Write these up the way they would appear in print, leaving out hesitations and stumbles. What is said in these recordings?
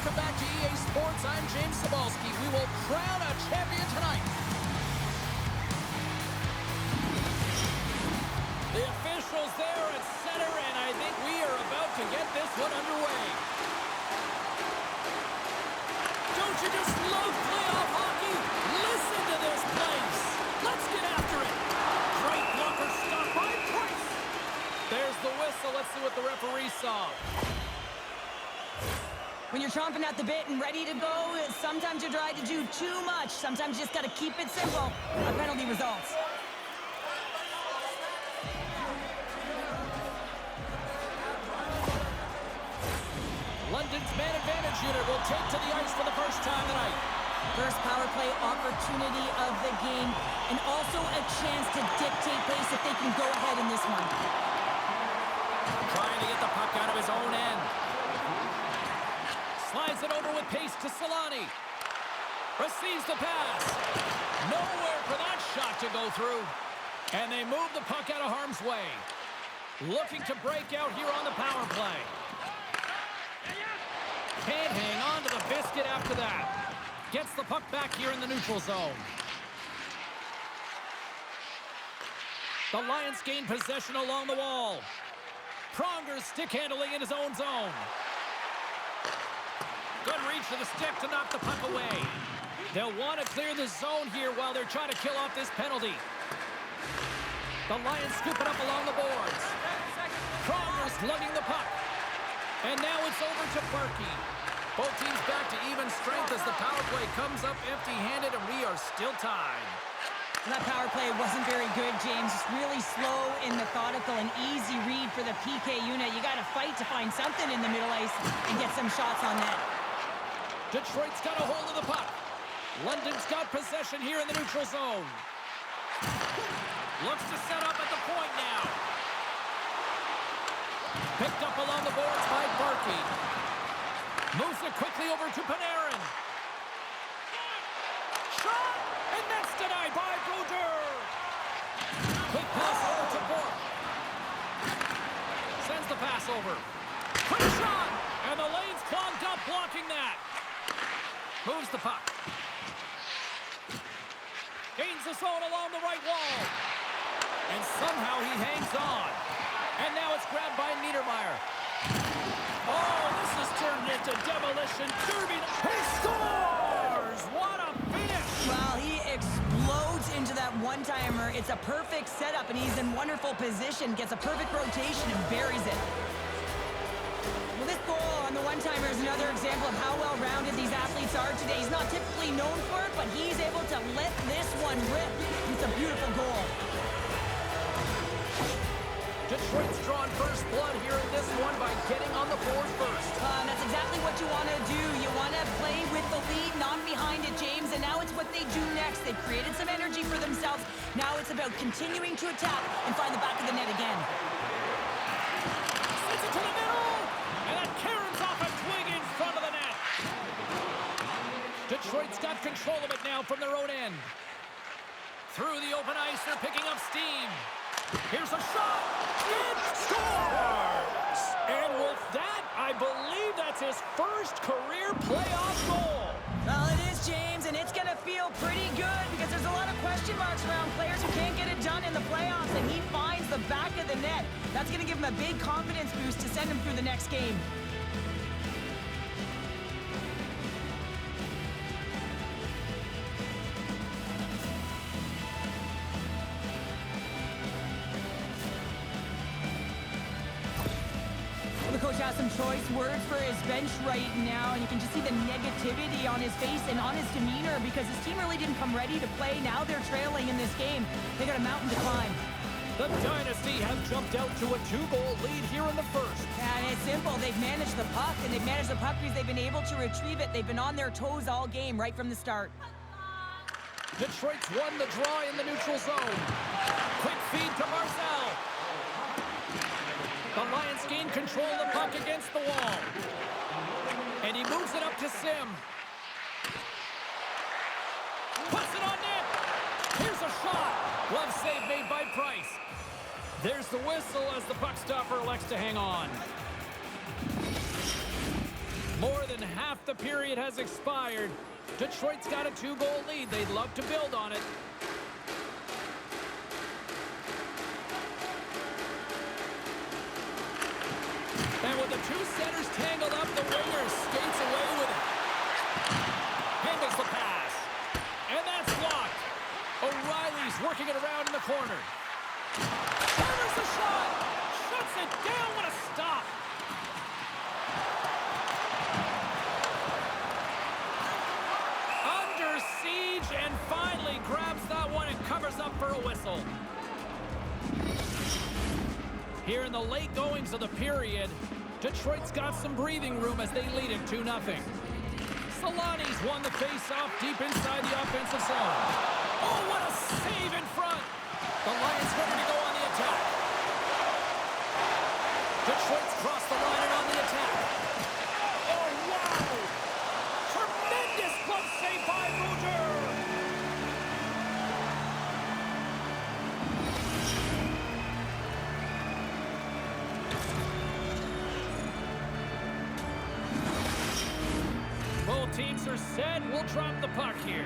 Welcome back to EA Sports. I'm James Cebulski. We will crown a champion tonight. The officials there at center, and I think we are about to get this one underway. Don't you just love playoff hockey? Listen to this place. Let's get after it. Great blocker stop by Price. There's the whistle. Let's see what the referee saw. When you're chomping at the bit and ready to go, sometimes you try to do too much. Sometimes you just got to keep it simple. A penalty results. London's man advantage unit will take to the ice for the first time tonight. First power play opportunity of the game, and also a chance to dictate pace if they can go ahead in this one. Trying to get the puck out of his own end. Slides it over with pace to Solani. Receives the pass. Nowhere for that shot to go through. And they move the puck out of harm's way. Looking to break out here on the power play. Can't hang on to the biscuit after that. Gets the puck back here in the neutral zone. The Lions gain possession along the wall. Pronger stick handling in his own zone. Good reach to the stick to knock the puck away. They'll want to clear the zone here while they're trying to kill off this penalty. The Lions scoop it up along the boards. Pronger's lugging the puck. And now it's over to Berkey. Both teams back to even strength as the power play comes up empty-handed, and we are still tied. That power play wasn't very good, James. It's really slow and methodical, an easy read for the PK unit. You got to fight to find something in the middle ice and get some shots on that. Detroit's got a hold of the puck. London's got possession here in the neutral zone. Looks to set up at the point now. Picked up along the boards by Berkey. Moves it quickly over to Panarin. Shot! And that's denied by Brodeur. Quick pass over to Bourque. Sends the pass over. Quick shot! And the lane's clogged up blocking that. Moves the puck. Gains the zone along the right wall. And somehow he hangs on. And now it's grabbed by Niedermayer. Oh, this has turned into demolition derby. He scores! What a finish! Well, he explodes into that one-timer. It's a perfect setup, and he's in wonderful position. Gets a perfect rotation and buries it. Well, this goal on the one-timer is another example of how well-rounded these athletes are today. He's not typically known for it, but he's able to let this one rip. It's a beautiful goal. Detroit's drawn first blood here in this one by getting on the board first. That's exactly what you want to do. You want to play with the lead, not behind it, James. And now it's what they do next. They've created some energy for themselves. Now it's about continuing to attack and find the back of the net again. Sends it to the middle! And that caroms off a twig in front of the net. Detroit's got control of it now from their own end. Through the open ice, they're picking up steam. Here's a shot. It scores! And with that, I believe that's his first career playoff goal. Well, it is, James, and it's going to feel pretty good because there's a lot of question marks around players who can't get it done in the playoffs, and he finds the back of the net. That's going to give him a big confidence boost to send him through the next game. The coach has some choice words for his bench right now, and you can just see the negativity on his face and on his demeanor because his team really didn't come ready to play. Now they're trailing in this game. They got a mountain to climb. The Dynasty have jumped out to a 2-goal lead here in the first. And it's simple. They've managed the puck, and they've managed the puck because they've been able to retrieve it. They've been on their toes all game right from the start. Detroit's won the draw in the neutral zone. Quick feed to Barzal. The Lions gain control of the puck against the wall. And he moves it up to Sim. Puts it on net. Here's a shot. Glove save made by Price. There's the whistle as the puck stopper elects to hang on. More than half the period has expired. Detroit's got a 2-goal lead. They'd love to build on it. And with the two centers tangled up, the winger skates away with it. Handles the pass. And that's blocked. O'Reilly's working it around in the corner. Fires the shot. Shuts it down. What a stop. Under siege and finally grabs that one and covers up for a whistle. Here in the late goings of the period, Detroit's got some breathing room as they lead it 2-0. Solani's won the face-off deep inside the offensive zone. Oh, what a save in front! The Lions ready to go on the attack. Detroit's crossed the line and on the attack. Oh, wow! Tremendous glove save by Bouger! Both teams are set. We'll drop the puck here.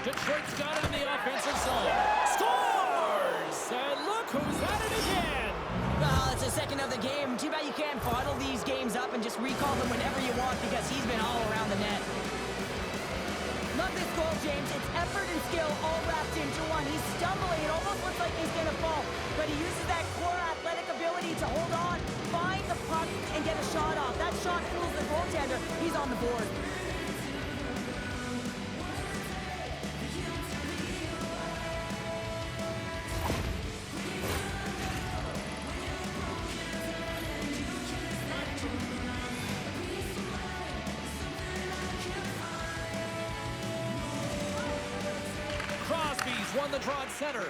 Detroit's got it in the offensive zone. Scores! And look who's at it again! Well, it's the second of the game. Too bad you can't bottle these games up and just recall them whenever you want because he's been all around the net. Love this goal, James. It's effort and skill all wrapped into one. He's stumbling. It almost looks like he's going to fall. But he uses that core athletic ability to hold on, find the puck, and get a shot off. That shot fools the goaltender. He's on the board. Crosby's won the draw at center.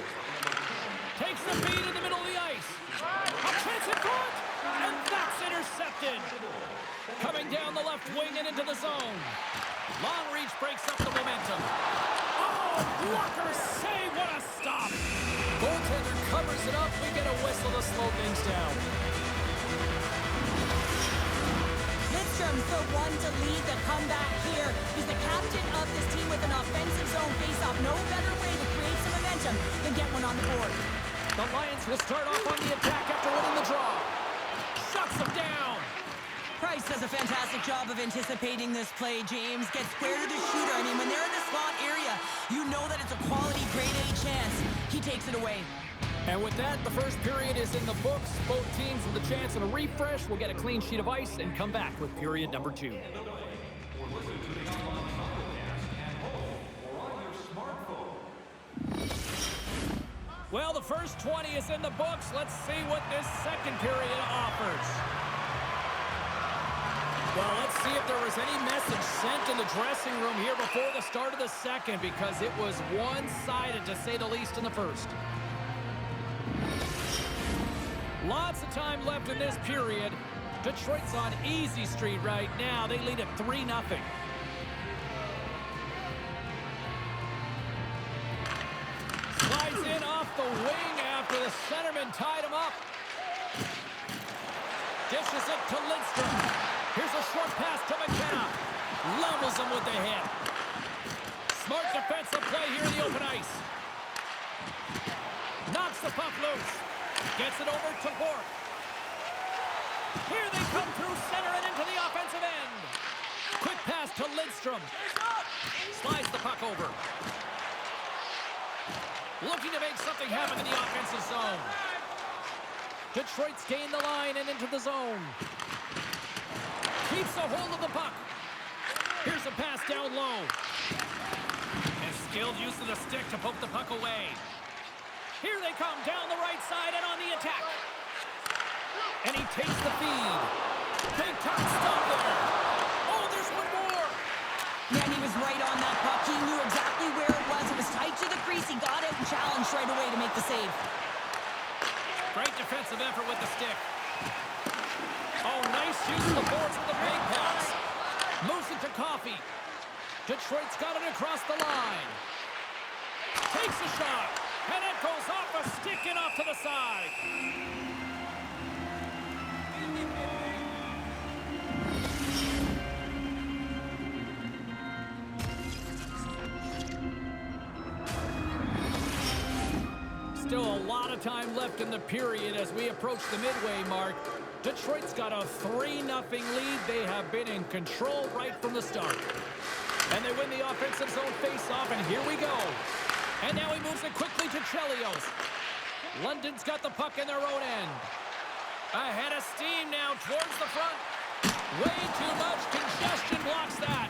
Takes the feed in the middle of the ice. A chance in front, and that's intercepted. Coming down the left wing and into the zone. Long reach breaks up the momentum. Oh, blocker save, what a stop. Goaltender covers it up. We get a whistle to slow things down. Lidstrom's the one to lead the comeback here. He's the captain of this team with an offensive zone faceoff. No better way to create some momentum than get one on the board. The Lions will start off on the attack after winning the draw. Shuts them down. Price does a fantastic job of anticipating this play, James. Gets square to the shooter. I mean, when they're in the slot area, you know that it's a quality grade A chance. He takes it away. And with that, the first period is in the books. Both teams with a chance of a refresh will get a clean sheet of ice and come back with period number 2. Well, the first 20 is in the books. Let's see what this second period offers. Well, let's see if there was any message sent in the dressing room here before the start of the second, because it was one-sided, to say the least, in the first. Lots of time left in this period. Detroit's on easy street right now. They lead at 3-0. Slides in off the wing after the centerman tied him up. Dishes it to Lidstrom. Here's a short pass to McKenna. Levels him with the hit. Smart defensive play here in the open ice. Knocks the puck loose. Gets it over to Bourque. Here they come through center and into the offensive end. Quick pass to Lidstrom. Slides the puck over. Looking to make something happen in the offensive zone. Detroit's gained the line and into the zone. Keeps a hold of the puck. Here's a pass down low. And skilled use of the stick to poke the puck away. Here they come down the right side and on the attack. And he takes the feed. Big time stop there. Oh, there's one more. Man, he was right on that puck. He knew exactly where it was. It was tight to the crease. He got it and challenged right away to make the save. Great defensive effort with the stick. Oh, nice use of the boards with the big pass. Moves it to Coffey. Detroit's got it across the line. Takes a shot. And it goes off stick and off to the side. Still a lot of time left in the period as we approach the midway mark. Detroit's got a 3-0 lead. They have been in control right from the start. And they win the offensive zone face-off, and here we go. And now he moves it quickly to Chelios. London's got the puck in their own end. Ahead of steam now towards the front. Way too much congestion blocks that.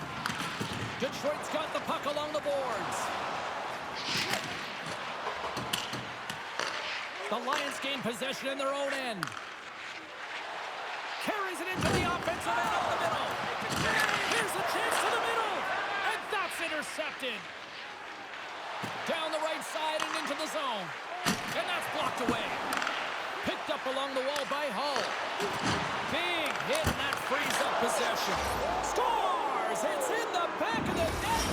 Detroit's got the puck along the boards. The Lions gain possession in their own end. Carries it into the offensive end of the middle. Here's a chance to the middle. And that's intercepted. Down the right side and into the zone. And that's blocked away. Picked up along the wall by Hull. Big hit, and that frees up possession. Scores! It's in the back of the net.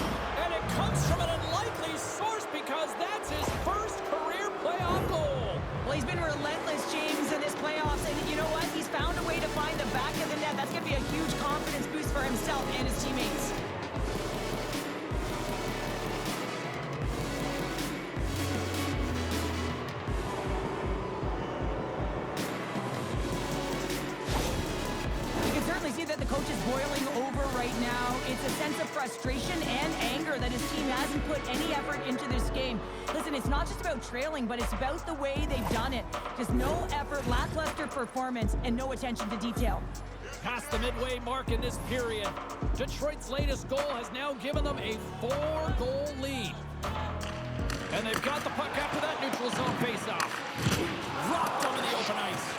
And it comes from an unlikely source because that's his first career playoff goal. Well, he's been relentless, James, in this playoffs. And you know what? He's found a way to find the back of the net. That's going to be a huge confidence boost for himself and his teammates. See that the coach is boiling over right now. It's a sense of frustration and anger that his team hasn't put any effort into this game. Listen, it's not just about trailing, but it's about the way they've done it. Just no effort, lackluster performance, and no attention to detail. Past the midway mark in this period, Detroit's latest goal has now given them a 4-goal lead. And they've got the puck after that neutral zone faceoff. Rocked onto the open ice.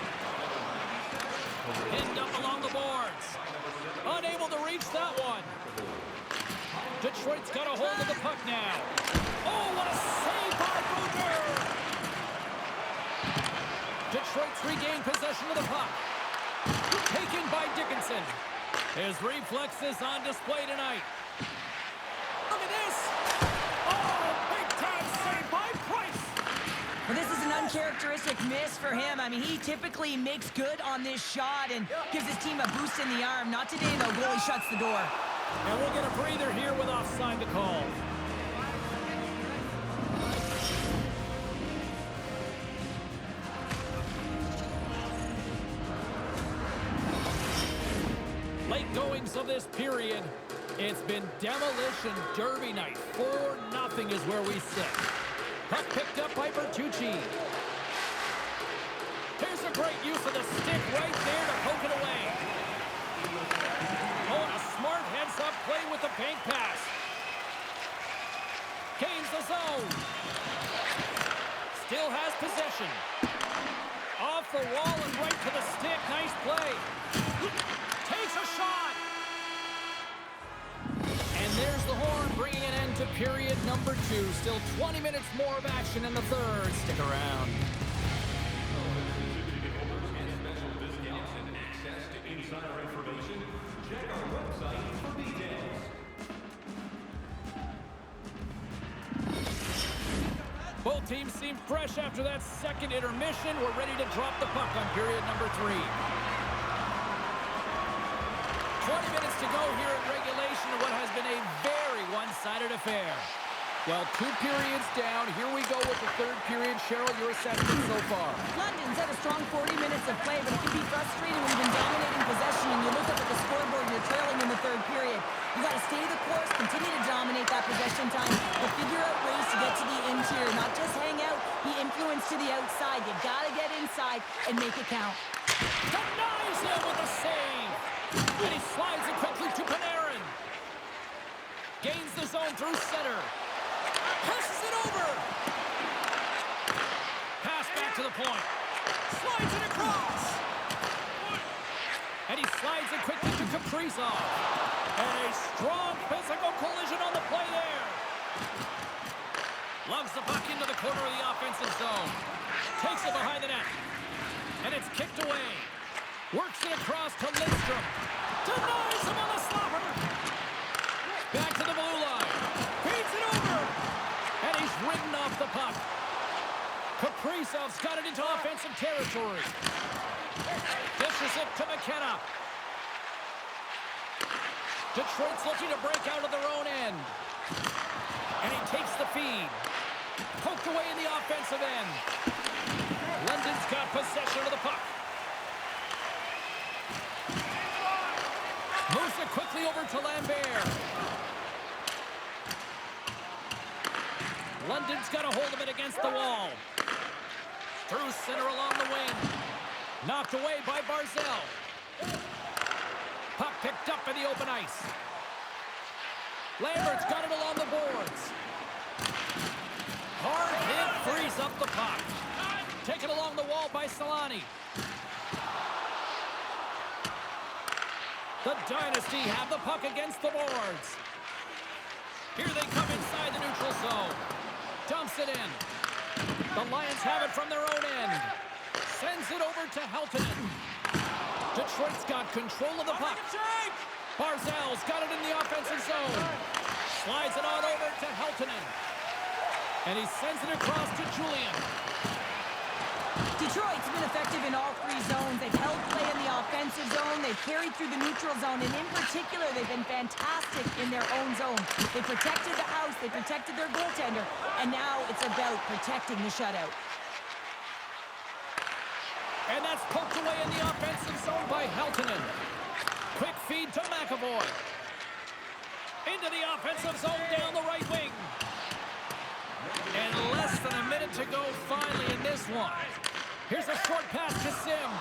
Pinned up along the boards. Unable to reach that one. Detroit's got a hold of the puck now. Oh, what a save by Boucher! Detroit's regained possession of the puck. Taken by Dickinson. His reflexes on display tonight. Look at this. Oh, big-time save by Price. Well, this is an uncharacteristic miss for him. I mean, he typically makes good on this shot and gives his team a boost in the arm. Not today, though. Goalie shuts the door. And we'll get a breather here with offside to call. Late goings of this period. It's been demolition derby night. 4-0 is where we sit. Puck picked up by Bertucci. Here's a great use of the stick right there to poke it away. Oh, and a smart heads-up play with the paint pass. Gains the zone. Still has possession. Off the wall and right to the stick. Nice play. Takes a shot. And there's the horn, bringing an end to period number 2. Still 20 minutes more of action in the third. Stick around. Both teams seem fresh after that second intermission. We're ready to drop the puck on period number 3. 20 minutes to go here in regulation of what has been a very one-sided affair. Well, 2 periods down. Here we go with the third period. Cheryl, your assessment so far. London's had a strong 40 minutes of play, but it can be frustrating when you've been dominating possession and you look up at the scoreboard and you're trailing in the third period. You got to stay the course, continue to dominate that possession time, but figure out ways to get to the interior, not just hang out, be influenced to the outside. You got to get inside and make it count. Denies him with a save. And he slides it quickly to Panarin. Gains the zone through center. Passes it over. Pass back to the point. Slides it across. And he slides it quickly to Kaprizov. And a strong physical collision on the play there. Loves the puck into the corner of the offensive zone. Takes it behind the net. And it's kicked away. Works it across to Lindstrom. Denies him on the slapper. Back to the blue line. Beats it over. And he's ridden off the puck. Kaprizov's got it into offensive territory. Dishes it to McKenna. Detroit's looking to break out of their own end. And he takes the feed. Poked away in the offensive end. London's got possession of the puck. Moves it quickly over to Lambert. London's got a hold of it against the wall. Through center along the wing. Knocked away by Barzal. Puck picked up in the open ice. Lambert's got it along the boards. Hard hit frees up the puck. Taken along the wall by Solani. The Dynasty have the puck against the boards. Here they come inside the neutral zone. Dumps it in. The Lions have it from their own end. Sends it over to Heltonen. Detroit's got control of the puck. Barzal's got it in the offensive zone. Slides it on over to Heltonen. And he sends it across to Julian. Detroit's been effective in all three zones. They've held play in the offensive zone. They've carried through the neutral zone. And in particular, they've been fantastic in their own zone. They protected the house. They protected their goaltender. And now it's about protecting the shutout. And that's poked away in the offensive zone by Heltonen. Quick feed to McAvoy. Into the offensive zone down the right wing. And less than a minute to go finally in this one. Here's a short pass to Sim.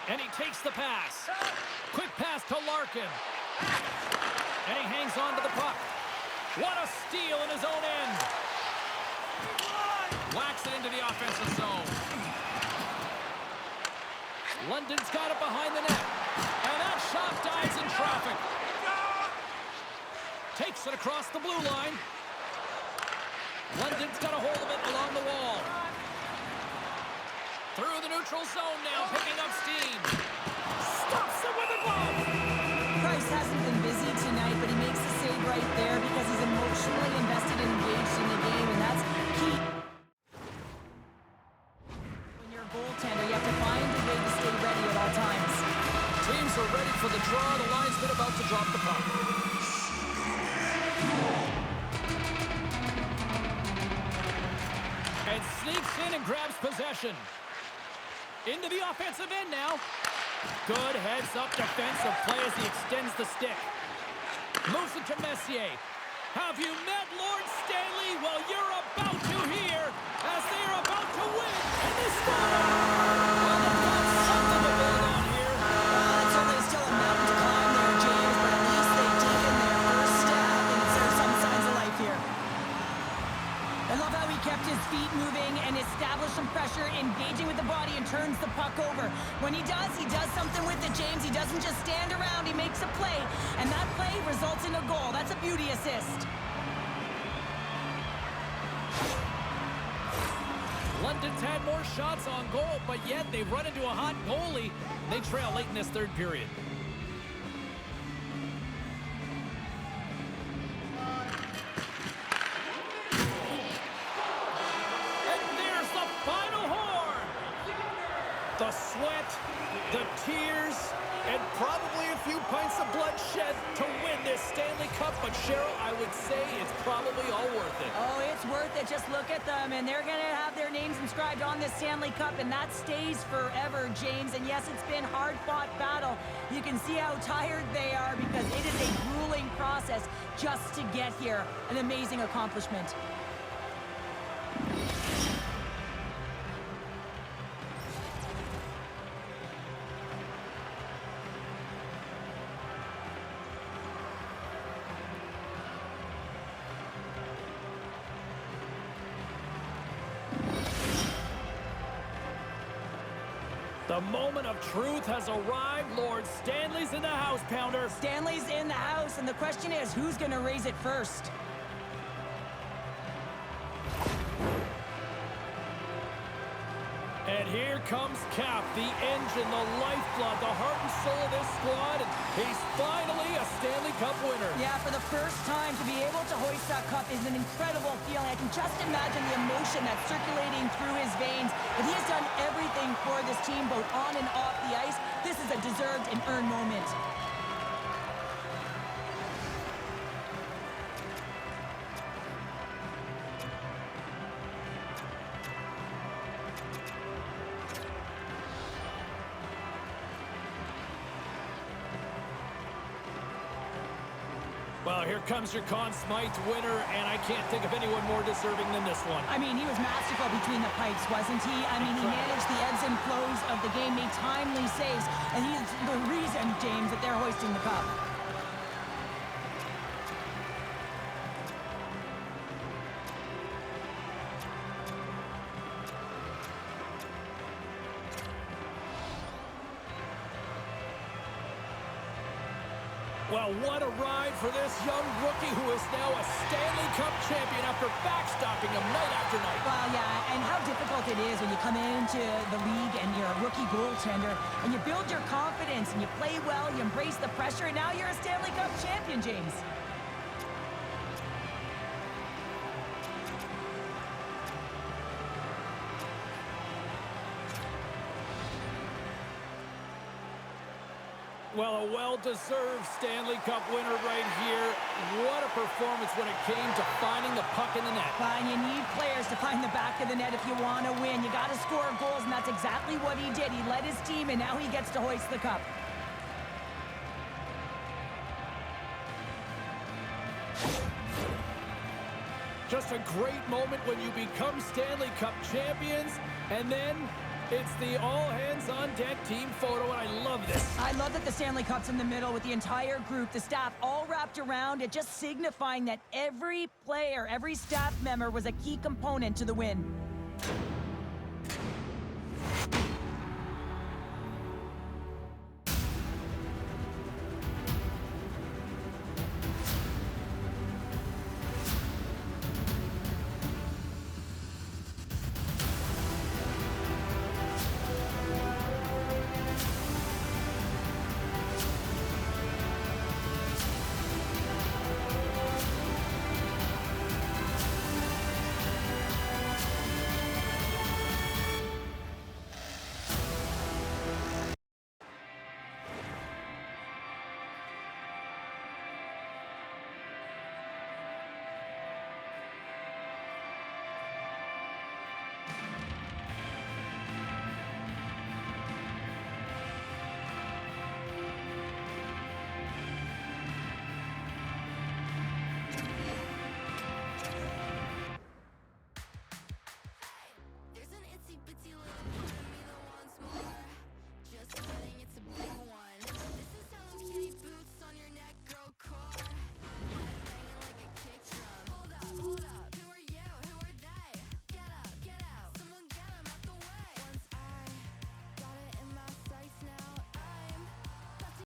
And he takes the pass. Quick pass to Larkin. And he hangs on to the puck. What a steal in his own end. Whacks it into the offensive zone. London's got it behind the net. And that shot dies in traffic. Takes it across the blue line. London's got a hold of it along the wall. Through the neutral zone now, picking up steam. Stops it with a glove. Price hasn't been busy tonight, but he makes the save right there because he's emotionally invested and engaged in the game, and that's key. When you're a goaltender, you have to find a way to stay ready at all times. Teams are ready for the draw. The linesman about to drop the puck. And sneaks in and grabs possession. Into the offensive end now. Good heads-up defensive play as he extends the stick. Moves it to Messier. Have you met Lord Stanley? Well, you're about to hear as they are about to win. And they score! Well, they've got something to build on here. It's only still a mountain to climb there, James, but at least they've taken their first step, and there's some signs of life here. I love how he kept his feet moving and established some pressure, engaging with the body and turns the puck over. When he does something with it, James. He doesn't just stand around, he makes a play. And that play results in a goal. That's a beauty assist. London's had more shots on goal, but yet they've run into a hot goalie. They trail late in this third period. The sweat, the tears, and probably a few pints of blood shed to win this Stanley Cup. But, Cheryl, I would say it's probably all worth it. Oh, it's worth it. Just look at them, and they're going to have their names inscribed on this Stanley Cup, and that stays forever, James. And, yes, it's been hard-fought battle. You can see how tired they are because it is a grueling process just to get here. An amazing accomplishment. The moment of truth has arrived. Lord Stanley's in the house, Pounder. Stanley's in the house, and the question is, who's going to raise it first? And here comes Cap, the engine, the lifeblood, the heart and soul of this squad. And he's finally a Stanley Cup winner. Yeah, for the first time to be able to hoist that cup is an incredible feeling. I can just imagine the emotion that's circulating through his veins. But he has done everything for this team, both on and off the ice. This is a deserved and earned moment. Well, here comes your Conn Smythe winner, and I can't think of anyone more deserving than this one. I mean, he was masterful between the pipes, wasn't he? I mean, he managed the ebbs and flows of the game, made timely saves, and he's the reason, James, that they're hoisting the cup. Well, what a ride for this young rookie who is now a Stanley Cup champion after backstopping him night after night. Well, yeah, and how difficult it is when you come into the league and you're a rookie goaltender and you build your confidence and you play well, you embrace the pressure, and now you're a Stanley Cup champion, James. Well, a well-deserved Stanley Cup winner right here. What a performance when it came to finding the puck in the net. Well, and you need players to find the back of the net if you want to win. You got to score goals, and that's exactly what he did. He led his team, and now he gets to hoist the cup. Just a great moment when you become Stanley Cup champions, and then it's the all-hands-on-deck team photo, and I love this. I love that the Stanley Cup's in the middle with the entire group, the staff all wrapped around it, just signifying that every player, every staff member was a key component to the win.